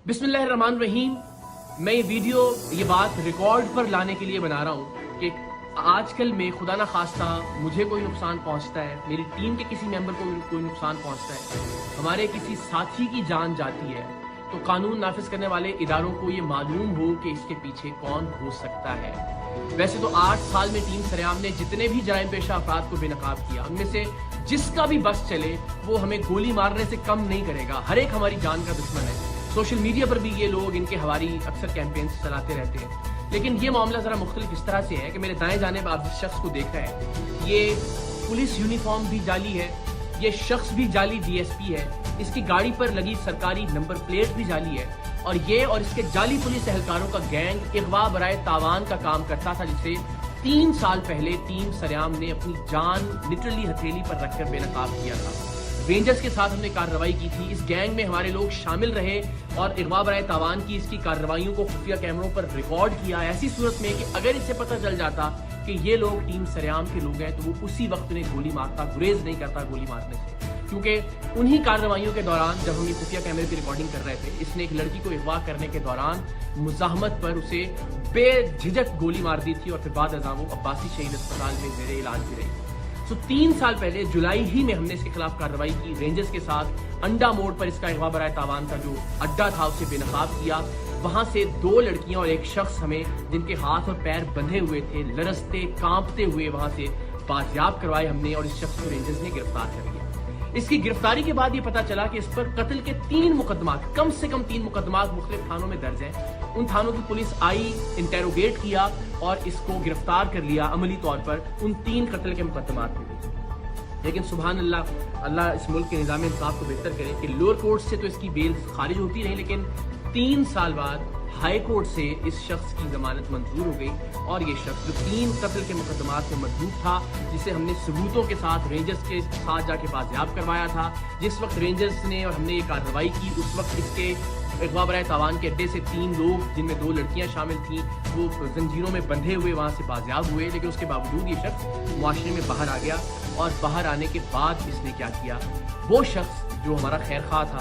बिस्मिल्लाहिर्रहमानिर्रहीम। मैं ये बात रिकॉर्ड पर लाने के लिए बना रहा हूँ कि आजकल में खुदा ना खास्ता मुझे कोई नुकसान पहुँचता है, मेरी टीम के किसी मेंबर को कोई नुकसान पहुँचता है, हमारे किसी साथी की जान जाती है, तो कानून नाफिज करने वाले इदारों को ये मालूम हो कि इसके पीछे कौन हो सकता है। वैसे तो 8 साल में टीम सरेआम ने जितने भी जराइम पेशा अफराद को बेनकाब किया, उनमें से जिसका भी बस चले वो हमें गोली मारने से कम नहीं करेगा। हर एक हमारी जान का दुश्मन है। सोशल मीडिया पर भी ये लोग इनके हवारी अक्सर कैंपेन्स चलाते रहते हैं। लेकिन ये मामला ज़रा मुख्तलिफ इस तरह से है कि मेरे दाएं जाने पर आप जिस शख्स को देख रहे हैं, ये पुलिस यूनिफॉर्म भी जाली है, ये शख्स भी जाली DSP है, इसकी गाड़ी पर लगी सरकारी नंबर प्लेट भी जाली है, और ये और इसके जाली पुलिस एहलकारों का गैंग इगवा बराए तावान का काम करता था, जिसे 3 साल पहले टीम सरेआम ने अपनी जान लिटरली हथेली पर रखकर बेनकाब किया था। रेंजर्स के साथ हमने कार्रवाई की थी, इस गैंग में हमारे लोग शामिल रहे और इगवा बराए तावान की इसकी कार्रवाइयों को खुफिया कैमरों पर रिकॉर्ड किया। ऐसी सूरत में कि अगर इसे पता चल जाता कि ये लोग टीम सरेआम के लोग हैं तो वो उसी वक्त उन्हें गोली मारता, गुरेज नहीं करता गोली मारने से। क्योंकि उन्हीं कार्रवाइयों के दौरान जब हम ये खुफिया कैमरे की रिकॉर्डिंग कर रहे थे, इसने एक लड़की को अगवा करने के दौरान मुजाहमत पर उसे बेझिझक गोली मार दी थी और फिर बाद अज़ां वो अब्बासी शहीद अस्पताल में ज़ेरे इलाज भी रही। 3 साल पहले जुलाई ही में हमने इसके खिलाफ कार्रवाई की। रेंजर्स के साथ अंडा मोड़ पर इसका अगवा बराए तावान का जो अड्डा था उसे बेनकाब किया। वहां से 2 लड़कियां और एक शख्स हमें, जिनके हाथ और पैर बंधे हुए थे, लरसते कांपते हुए वहां से बाजियाब करवाए हमने, और इस शख्स को रेंजर्स ने गिरफ्तार कर लिया। इसकी गिरफ्तारी के बाद ये पता चला कि इस पर कत्ल के 3 मुकदमात, कम से कम 3 मुकदमात मुख्तलिफ थानों में दर्ज हैं। उन थानों की पुलिस आई, इंटेरोगेट किया और इसको गिरफ्तार कर लिया अमली तौर पर उन 3 कत्ल के मुकदमात में। लेकिन सुभान अल्लाह, अल्लाह इस मुल्क के निज़ाम इंसाफ को बेहतर करे कि लोअर कोर्ट से तो इसकी बेल खारिज होती रही, लेकिन 3 साल बाद हाई कोर्ट से इस शख्स की जमानत मंजूर हो गई। और ये शख्स जो 3 कत्ल के मुकदमात में मजबूत था, जिसे हमने सबूतों के साथ रेंजर्स के साथ जाके बाजियाब करवाया था, जिस वक्त रेंजर्स ने और हमने ये कार्रवाई की उस वक्त इसके अगवा बराए तावान के अड्डे से 3 लोग, जिनमें 2 लड़कियां शामिल थीं, वो जंजीरों में बंधे हुए वहां से बाजियाब हुए। लेकिन उसके बावजूद ये शख्स मुआशरे में बाहर आ गया, और बाहर आने के बाद इसने क्या किया, वो शख्स जो हमारा खैर खा था,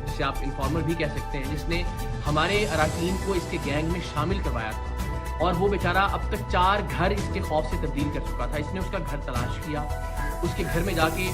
जिसे आप इन्फॉर्मर भी कह सकते हैं, जिसने हमारे अराकीन को इसके गैंग में शामिल करवाया था, और वो बेचारा अब तक 4 घर इसके खौफ से तब्दील कर चुका था। इसने उसका घर तलाश किया, उसके घर में जाके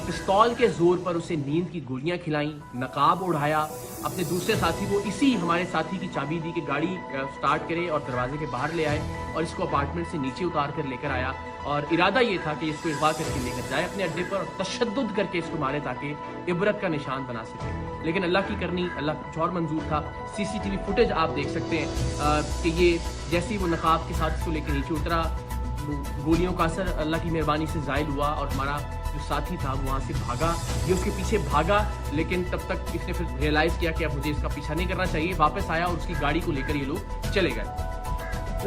पिस्तौल के जोर पर उसे नींद की गोलियां खिलाई, नकाब उड़ाया, अपने दूसरे साथी को इसी हमारे साथी की चाबी दी कि गाड़ी स्टार्ट करे और दरवाजे के बाहर ले आए, और इसको अपार्टमेंट से नीचे उतार कर लेकर आया। और इरादा ये था कि इसको अगवा करके लेकर जाए अपने अड्डे पर और तशद्दुद करके इसको मारे ताकि इबरत का निशान बना सके। लेकिन अल्लाह की करनी, अल्लाह कुछ और मंजूर था। CCTV फुटेज आप देख सकते हैं कि ये जैसे ही वो नकाब के साथ इसको लेकर नीचे उतरा, गोलियों का असर अल्लाह की मेहरबानी से ज़ायल हुआ और हमारा जो साथी था वो वहाँ से भागा। ये उसके पीछे भागा, लेकिन तब तक इसने फिर रियलाइज़ किया कि अब मुझे इसका पीछा नहीं करना चाहिए। वापस आया और उसकी गाड़ी को लेकर ये लोग चले गए।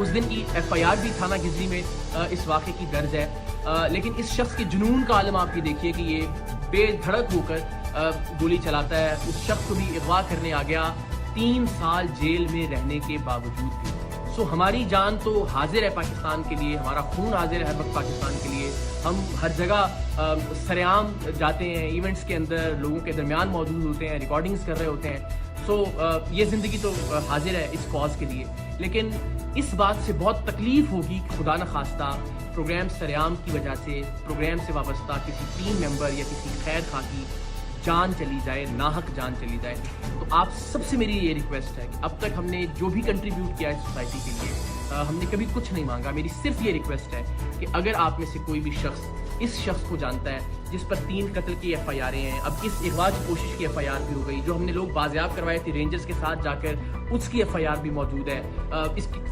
उस दिन की FIR भी थाना गिजरी में इस वाक़े की दर्ज है। लेकिन इस शख्स के जुनून का आलम आप ये देखिए कि ये बेधड़क होकर गोली चलाता है। उस शख्स को भी अगवा करने आ गया 3 साल जेल में रहने के बावजूद भी। सो हमारी जान तो हाजिर है पाकिस्तान के लिए, हमारा खून हाजिर है हर वक्त पाकिस्तान के लिए। हम हर जगह सरेआम जाते हैं, इवेंट्स के अंदर लोगों के दरमियान मौजूद होते हैं, रिकॉर्डिंग्स कर रहे होते हैं। सो ये ज़िंदगी तो हाजिर है इस कॉज के लिए। लेकिन इस बात से बहुत तकलीफ होगी कि खुदा न खास्ता प्रोग्राम सरेआम की वजह से, प्रोग्राम से वाबस्ता किसी टीम मेंबर या किसी खैर खा की जान चली जाए, नाहक जान चली जाए। तो आप सबसे मेरी ये रिक्वेस्ट है कि अब तक हमने जो भी कंट्रीब्यूट किया है सोसाइटी के लिए, हमने कभी कुछ नहीं मांगा। मेरी सिर्फ ये रिक्वेस्ट है कि अगर आप में से कोई भी शख्स इस शख्स को जानता है जिस पर 3 कत्ल की FIR हैं, अब इस अगवा की कोशिश की FIR भी हो गई, जो हमने लोग बाजियाब करवाए थे रेंजर्स के साथ जाकर, उसकी FIR भी मौजूद है,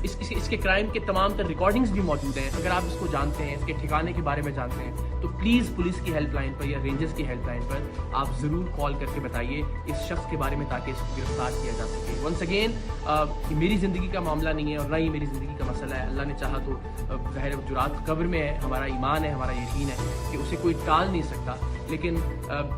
इसके क्राइम के तमाम तर रिकॉर्डिंग्स भी मौजूद हैं। अगर आप इसको जानते हैं, इसके ठिकाने के बारे में जानते हैं, तो प्लीज़ पुलिस की हेल्पलाइन पर या रेंजर्स की हेल्पलाइन पर आप ज़रूर कॉल करके बताइए इस शख्स के बारे में, ताकि इसको गिरफ्तार किया जा सके। वंस अगेन, मेरी ज़िंदगी का मामला नहीं है और ना ही मेरी ज़िंदगी का मसला है। अल्लाह ने चाहा तो ज़ाहिर जुरात कब्र में है, हमारा ईमान है, हमारा यकीन है कि उसे कोई टाल नहीं सकता। लेकिन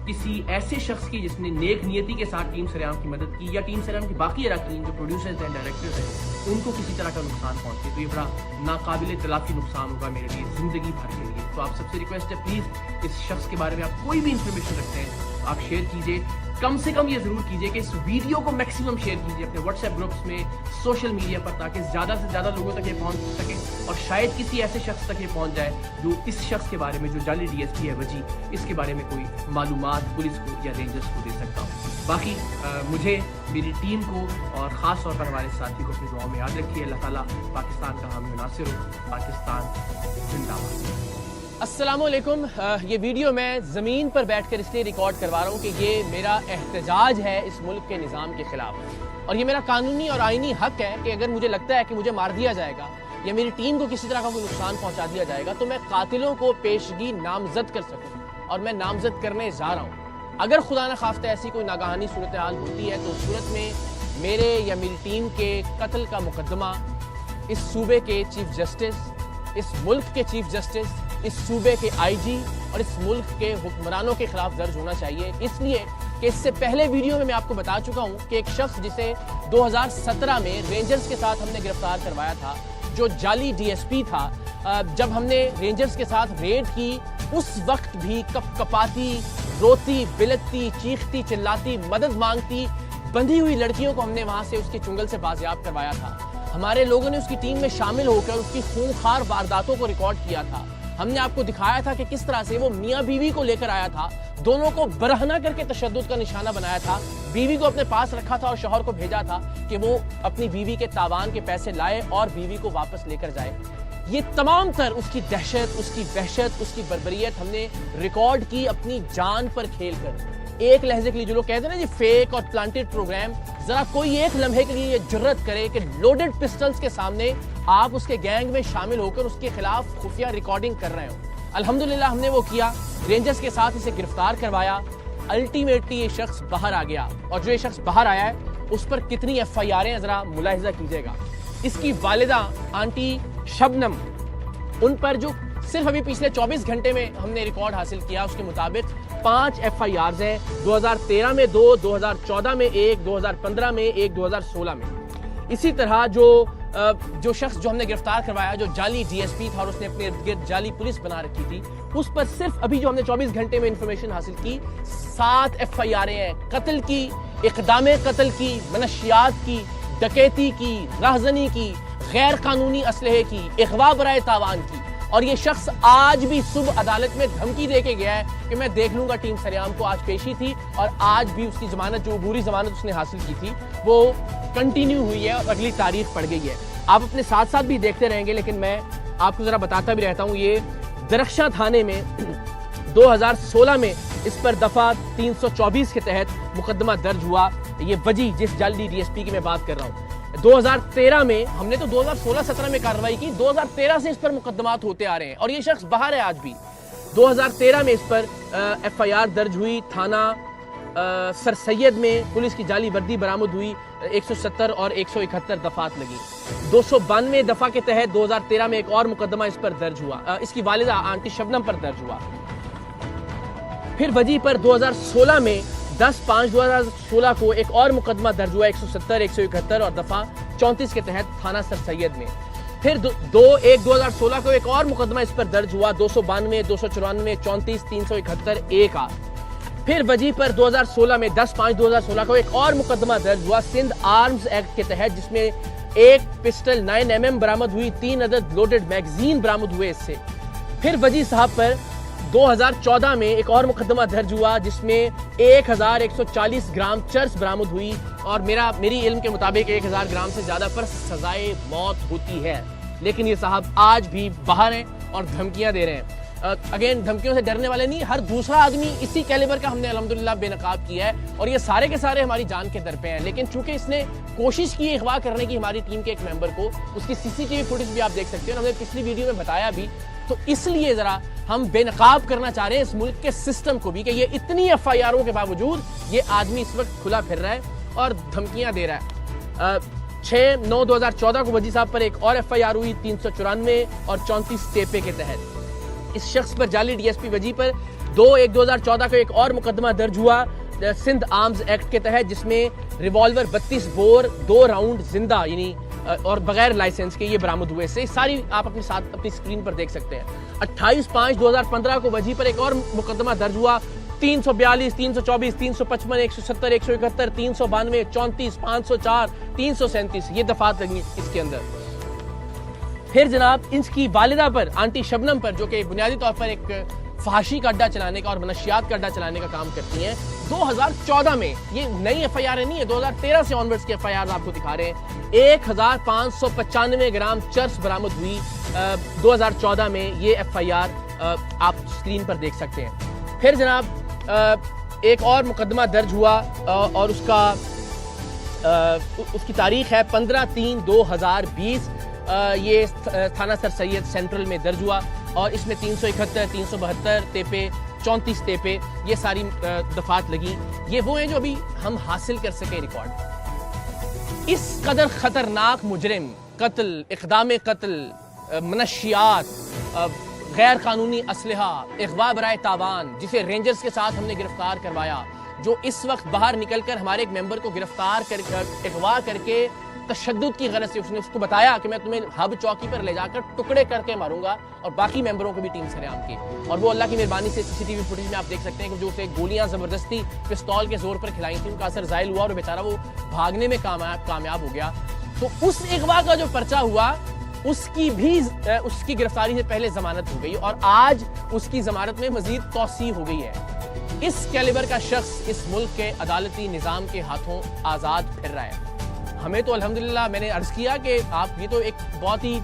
किसी ऐसे शख्स की जिसने नेक नियति के साथ टीम सरेआम की मदद की, या टीम सरेआम की बाकी अरकान जो प्रोड्यूसर्स हैं, डायरेक्टर्स हैं, उनको किसी तरह का नुकसान पहुंचे, तो ये बड़ा नाकाबिल तलाफी नुकसान होगा मेरे लिए ज़िंदगी भर के लिए। तो आप सबसे रिक्वेस्ट है, प्लीज़ इस शख्स के बारे में आप कोई भी इंफॉर्मेशन रखते हैं आप शेयर कीजिए। कम से कम ये ज़रूर कीजिए कि इस वीडियो को मैक्सिमम शेयर कीजिए अपने व्हाट्सएप ग्रुप्स में, सोशल मीडिया पर, ताकि ज़्यादा से ज़्यादा लोगों तक ये पहुंच सके और शायद किसी ऐसे शख्स तक ये पहुंच जाए जो इस शख्स के बारे में, जो जाली डीएसपी है वजी, इसके बारे में कोई मालूमात पुलिस को या रेंजर्स को दे सकता हो। बाकी मुझे, मेरी टीम को और ख़ास तौर पर हमारे साथी को अपनी दुआओं में याद रखिए। अल्लाह ताला पाकिस्तान का हामी नासिर हो। पाकिस्तान जिंदाबाद। अस्सलामुअलैकुम। ये वीडियो मैं ज़मीन पर बैठकर इसलिए रिकॉर्ड करवा रहा हूँ कि ये मेरा एहतजाज है इस मुल्क के निज़ाम के ख़िलाफ़, और ये मेरा कानूनी और आइनी हक़ है कि अगर मुझे लगता है कि मुझे मार दिया जाएगा या मेरी टीम को किसी तरह का कोई नुकसान पहुँचा दिया जाएगा तो मैं कातिलों को पेशगी नामज़द कर सकूँ, और मैं नामज़द करने जा रहा हूँ। अगर खुदा न खास्ता ऐसी कोई नागहानी सूरत हाल होती है तो उस सूरत में मेरे या मेरी टीम के कत्ल का मुकदमा इस सूबे के चीफ जस्टिस, इस मुल्क के चीफ जस्टिस, इस सूबे के आईजी और इस मुल्क के हुक्मरानों के खिलाफ दर्ज होना चाहिए। इसलिए कि इससे पहले वीडियो में मैं आपको बता चुका हूं कि एक शख्स जिसे 2017 में रेंजर्स के साथ हमने गिरफ्तार करवाया था, जो जाली डीएसपी था, जब हमने रेंजर्स के साथ रेड की उस वक्त भी कपकपाती, रोती, बिलकती, चीखती, चिल्लाती, मदद मांगती बंधी हुई लड़कियों को हमने वहां से उसके चुंगल से बाजियाब करवाया था। हमारे लोगों ने उसकी टीम में शामिल होकर उसकी खूंखार वारदातों को रिकॉर्ड किया था। हमने आपको दिखाया था कि किस तरह से वो मियाँ बीवी को लेकर आया था, दोनों को बरहना करके तशद्दुद का निशाना बनाया था, बीवी को अपने पास रखा था और शौहर को भेजा था कि वो अपनी बीवी के तावान के पैसे लाए और बीवी को वापस लेकर जाए। ये तमाम तर उसकी दहशत, उसकी वहशत, उसकी बर्बरियत हमने रिकॉर्ड की अपनी जान पर खेल कर। एक लहजे के लिए जो लोग कहते हैं ना जी फेक और प्लांटेड प्रोग्राम, जरा कोई एक लम्हे के लिए ये जुर्रत करे कि लोडेड पिस्टल्स के सामने आप उसके गैंग में शामिल होकर उसके खिलाफ खुफिया रिकॉर्डिंग कर रहे हो। अल्हम्दुलिल्लाह हमने वो किया, रेंजर्स के साथ इसे गिरफ्तार करवाया। अल्टीमेटली ये शख्स बाहर आ गया, और जो ये शख्स बाहर आया है उस पर कितनी FIR हैं जरा मुलाहिजा कीजिएगा। इसकी वालिदा आंटी शबनम, उन पर जो सिर्फ अभी पिछले 24 घंटे में हमने रिकॉर्ड हासिल किया उसके मुताबिक 5 FIRs हैं। 2013 में 2, 2014 में 1, 2015 में 1, 2016 में। इसी तरह जो शख्स जो हमने गिरफ्तार करवाया, जो जाली डीएसपी था और उसने अपने इर्द गिर्द जाली पुलिस बना रखी थी, उस पर सिर्फ अभी जो हमने 24 घंटे में इंफॉर्मेशन हासिल की 7 FIR हैं। कत्ल की, इक़दामे कत्ल की, मनशियात की, डकैती की, राहज़नी की, गैर कानूनी असलहे की, इग़वा बराए तावान की। और ये शख्स आज भी सुबह अदालत में धमकी दे के गया है कि मैं देख लूंगा टीम सरेआम को। आज पेशी थी और आज भी उसकी जमानत, जो अबूरी जमानत उसने हासिल की थी, वो कंटिन्यू हुई है और अगली तारीख पड़ गई है। आप अपने साथ साथ भी देखते रहेंगे, लेकिन मैं आपको जरा बताता भी रहता हूँ। ये दरख्शां थाने में 2016 में इस पर दफा 324 के तहत मुकदमा दर्ज हुआ। ये वजी जिस जाली डीएसपी की मैं बात कर रहा हूँ, 2013 में, हमने तो 2016-17 में कार्रवाई की, 2013 से इस पर मुकदमात होते आ रहे हैं और ये शख्स बाहर है आज भी। 2013 में इस पर FIR दर्ज हुई, थाना सर सैयद में पुलिस की जाली वर्दी बरामद हुई, 170 और 171 दफात लगी। 292 दफा के तहत 2013 में एक और मुकदमा इस पर दर्ज हुआ, इसकी वालिदा आंटी शबनम पर दर्ज हुआ। फिर वजी पर 2016 में 10/5/2016 को एक और मुकदमा दर्ज हुआ, 170, 171 और दफा 34 के तहत थाना सर सैयद में। फिर 2/1/2016 को एक और मुकदमा इस पर दर्ज हुआ, 292, 294, 34, 371 A। फिर वजी पर 2016 में 10/5/2016 को एक और मुकदमा दर्ज हुआ सिंध आर्म्स एक्ट के तहत, जिसमें एक पिस्टल 9mm बरामद हुई, 3 अदद लोडेड मैगजीन बरामद हुए इससे। फिर वजी साहब पर 2014 में एक और मुकदमा दर्ज हुआ जिसमें 1140 ग्राम चर्स बरामद हुई, और मेरी इल्म के मुताबिक 1000 ग्राम से ज्यादा पर सजाए मौत होती है। लेकिन ये साहब आज भी बाहर हैं और धमकियां दे रहे हैं। अगेन, धमकियों से डरने वाले नहीं, हर दूसरा आदमी इसी कैलिबर का हमने अल्हम्दुलिल्लाह बेनकाब किया है और ये सारे के सारे हमारी जान के दर पे हैं। लेकिन चूंकि इसने कोशिश की अगवा करने की हमारी टीम के एक मेंबर को, उसकी CCTV फुटेज भी आप देख सकते हो, हमने पिछली वीडियो में बताया भी, तो इसलिए जरा हम बेनकाब करना चाह रहे हैं इस मुल्क के सिस्टम को भी कि ये इतनी FIRों के बावजूद ये आदमी इस वक्त खुला फिर रहा है और धमकियां दे रहा है। 6/9/2014 को वजी साहब पर एक और FIR हुई, 394 और 34 टेपे के तहत। इस शख्स पर जाली डीएसपी वजी पर 2/1/2014 को एक और मुकदमा दर्ज हुआ सिंध आर्म्स एक्ट के तहत, जिसमें रिवॉल्वर 32 बोर 2 राउंड जिंदा यानी और बगैर लाइसेंस के ये बरामद हुए। से सारी आप अपने साथ अपनी स्क्रीन पर देख सकते हैं। 28/5/2015 को वजी पर एक और मुकदमा दर्ज हुआ, 342, 324, 355, 170, 171, 392, 34, 504, 337 ये दफात लगी इसके अंदर। फिर जनाब इसकी वालिदा पर, आंटी शबनम पर, जो कि बुनियादी तौर पर एक फहाशी का अड्डा चलाने का और मनशियात का अड्डा चलाने का काम करती हैं, 2014 में, ये नई एफआईआर नहीं है, 2013 से ऑनवर्ड्स की एफआईआर आपको दिखा रहे हैं, 1595 ग्राम चर्स बरामद हुई 2014 में। ये एफआईआर आप स्क्रीन पर देख सकते हैं। फिर जनाब एक और मुकदमा दर्ज हुआ और उसकी तारीख है 15/3/2020। ये थाना सर सैयद सेंट्रल में दर्ज हुआ और इसमें 371, 372 तेपे, 34 तेपे, ये सारी दफात लगी। ये वो हैं जो अभी हम हासिल कर सके रिकॉर्ड। इस कदर खतरनाक मुजरिम, कत्ल, इक़दाम कत्ल, मनशियात, गैर कानूनी असलहा, अगवा बराए तावान, जिसे रेंजर्स के साथ हमने गिरफ्तार करवाया, जो इस वक्त बाहर निकलकर हमारे एक मेंबर को गिरफ्तार कर अगवा करके तशद्दुद की गरज से उसने उसको बताया कि मैं तुम्हें हब चौकी पर ले जाकर टुकड़े करके मारूंगा और बाकी मेंबरों को भी टीम सरेआम की। और वो अल्लाह की मेहरबानी से सीसीटीवी फुटेज में आप देख सकते हैं कि जो उसे गोलियां जबरदस्ती पिस्तौल के जोर पर खिलाई थी, उनका असर ज़ाहिर हुआ और बेचारा वो भागने में कामयाब हो गया। तो उस अगवा का जो पर्चा हुआ उसकी गिरफ्तारी से पहले जमानत हो गई और आज उसकी जमानत में मजीद तौसी हो गई है। इस कैलिबर का शख्स इस मुल्क के अदालती निज़ाम के हाथों आज़ाद फिर रहा है। हमें तो अल्हम्दुलिल्लाह, मैंने अर्ज़ किया कि आप ये तो एक बहुत ही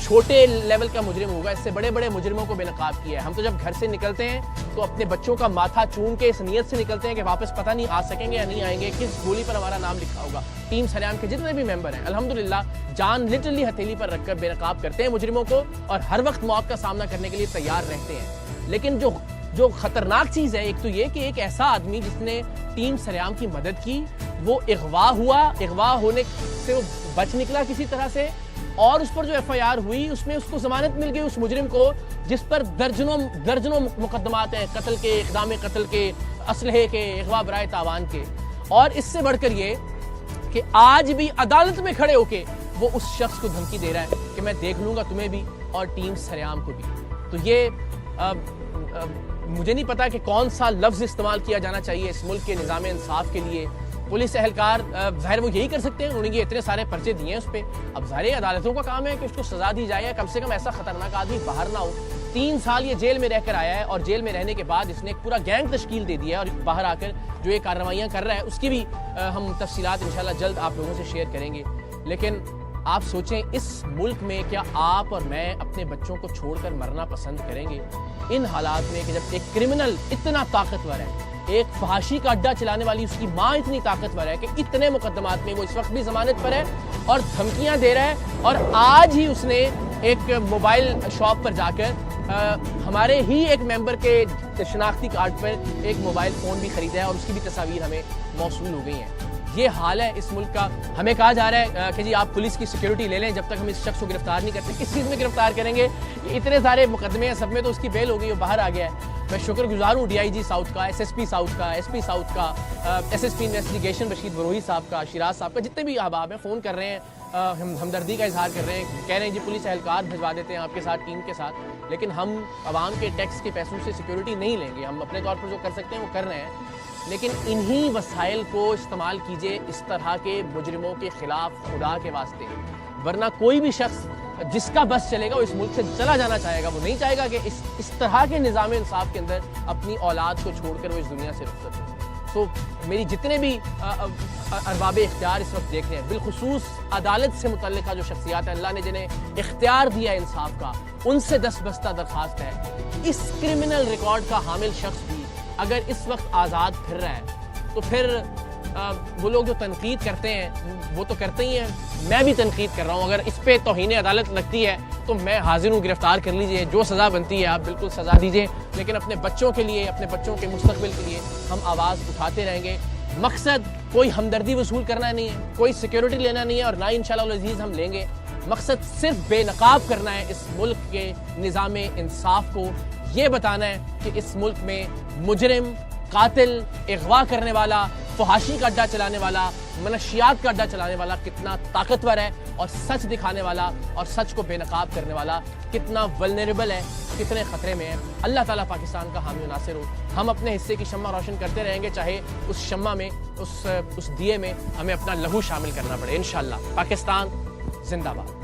छोटे लेवल का मुजरिम होगा, इससे बड़े बड़े मुजरिमों को बेनकाब किया है। हम तो जब घर से निकलते हैं तो अपने बच्चों का माथा चूम के इस नीयत से निकलते हैं कि वापस पता नहीं आ सकेंगे या नहीं आएंगे, किस गोली पर हमारा नाम लिखा होगा। टीम सरेआम के जितने भी मेंबर हैं अल्हम्दुलिल्लाह जान लिटरली हथेली पर रखकर बेनकाब करते हैं मुजरिमों को और हर वक्त मौत का सामना करने के लिए तैयार रहते हैं। लेकिन जो खतरनाक चीज़ है, एक तो ये कि एक ऐसा आदमी जिसने टीम सरेआम की मदद की, वो अगवा हुआ, अगवा होने से वो बच निकला किसी तरह से, और उस पर जो एफआईआर हुई उसमें उसको जमानत मिल गई उस मुजरिम को जिस पर दर्जनों मुकदमात हैं, कत्ल के, इक़दाम कत्ल के, असलहे के, अगवा बराए तावान के। और इससे बढ़कर ये कि आज भी अदालत में खड़े होके वो उस शख्स को धमकी दे रहा है कि मैं देख लूंगा तुम्हें भी और टीम सरेआम को भी। तो ये मुझे नहीं पता कि कौन सा लफ्ज़ इस्तेमाल किया जाना चाहिए इस मुल्क के निज़ाम इंसाफ के लिए। पुलिस एहलकार ज़ाहिर वो यही कर सकते हैं, उन्होंने ये इतने सारे पर्चे दिए हैं उस पर। अब ज़ाहिर अदालतों का काम है कि उसको सज़ा दी जाए, कम से कम ऐसा खतरनाक आदमी बाहर ना हो। 3 साल ये जेल में रहकर आया है और जेल में रहने के बाद इसने एक पूरा गैंग तश्कील दे दिया है और बाहर आकर जो ये कार्रवाइयाँ कर रहा है उसकी भी हम तफसीलात इंशाल्लाह जल्द आप लोगों से शेयर करेंगे। लेकिन आप सोचें, इस मुल्क में क्या आप और मैं अपने बच्चों को छोड़कर मरना पसंद करेंगे इन हालात में कि जब एक क्रिमिनल इतना ताकतवर है, एक फहाशी का अड्डा चलाने वाली उसकी माँ इतनी ताकतवर है कि इतने मुकदमात में वो इस वक्त भी जमानत पर है और धमकियां दे रहा है। और आज ही उसने एक मोबाइल शॉप पर जाकर हमारे ही एक मेंबर के शनाख्ती कार्ड पर एक मोबाइल फ़ोन भी खरीदा है और उसकी भी तस्वीर हमें मौसूल हो गई हैं। ये हाल है इस मुल्क का। हमें कहा जा रहा है कि जी आप पुलिस की सिक्योरिटी ले लें जब तक हम इस शख्स को गिरफ्तार नहीं करते। किस चीज़ में गिरफ्तार करेंगे? इतने सारे मुकदमे हैं, सब में तो उसकी बेल हो गई, वो बाहर आ गया है। मैं शुक्रगुजार हूँ DIG साउथ का, SSP साउथ का, SP साउथ का, SSP इन्वेस्टिगेशन रशीद बरोही साहब का, शिराज साहब का, जितने भी अहबाब हैं फ़ोन कर रहे हैं, हमदर्दी का इजहार कर रहे हैं, कह रहे हैं जी पुलिस एहलकार भिजवा देते हैं आपके साथ, टीम के साथ। लेकिन हम आवाम के टैक्स के पैसों से सिक्योरिटी नहीं लेंगे। हम अपने तौर पर जो कर सकते हैं वो कर रहे हैं, लेकिन इन्हीं वसाइल को इस्तेमाल कीजिए इस तरह के मुजरिमों के खिलाफ खुदा के वास्ते। वरना कोई भी शख्स जिसका बस चलेगा वो इस मुल्क से चला जाना चाहेगा। वो नहीं चाहेगा कि इस तरह के निज़ाम इंसाफ के अंदर अपनी औलाद को छोड़कर वो इस दुनिया से रुखसत हो। तो मेरी जितने भी अरबाब इख्तियार इस वक्त देख रहे हैं, बिलखुसूस अदालत से मुतल्लिका जो शख्सियात हैं, अल्लाह ने जिन्हें इख्तियार दिया इंसाफ का, उनसे दस्तबस्ता दरख्वास्त है, इस क्रिमिनल रिकॉर्ड का हामिल शख्स भी अगर इस वक्त आज़ाद फिर रहा है तो फिर वो लोग जो तनकीद करते हैं वो तो करते ही हैं, मैं भी तनकीद कर रहा हूँ। अगर इस पे तौहीन अदालत लगती है तो मैं हाजिर हूँ, गिरफ्तार कर लीजिए, जो सज़ा बनती है आप बिल्कुल सज़ा दीजिए। लेकिन अपने बच्चों के लिए, अपने बच्चों के मुस्तकबिल के लिए हम आवाज़ उठाते रहेंगे। मकसद कोई हमदर्दी वसूल करना नहीं है, कोई सिक्योरिटी लेना नहीं है और ना इंशाअल्लाह अज़ीज़ हम लेंगे। मकसद सिर्फ बेनकाब करना है इस मुल्क के निज़ाम इंसाफ को, ये बताना है कि इस मुल्क में मुजरिम, कातिल, अगवा करने वाला, फहाशी का अड्डा चलाने वाला, मनशियात का अड्डा चलाने वाला कितना ताकतवर है और सच दिखाने वाला और सच को बेनकाब करने वाला कितना वल्नरेबल है। کتنے خطرے میں ہے. اللہ تعالیٰ پاکستان کا حامی و ناصر ہو. ہم اپنے حصے کی شمع روشن کرتے رہیں گے, چاہے اس شمع میں, اس دیے میں ہمیں اپنا لہو شامل کرنا پڑے. انشاءاللہ. پاکستان زندہ باد.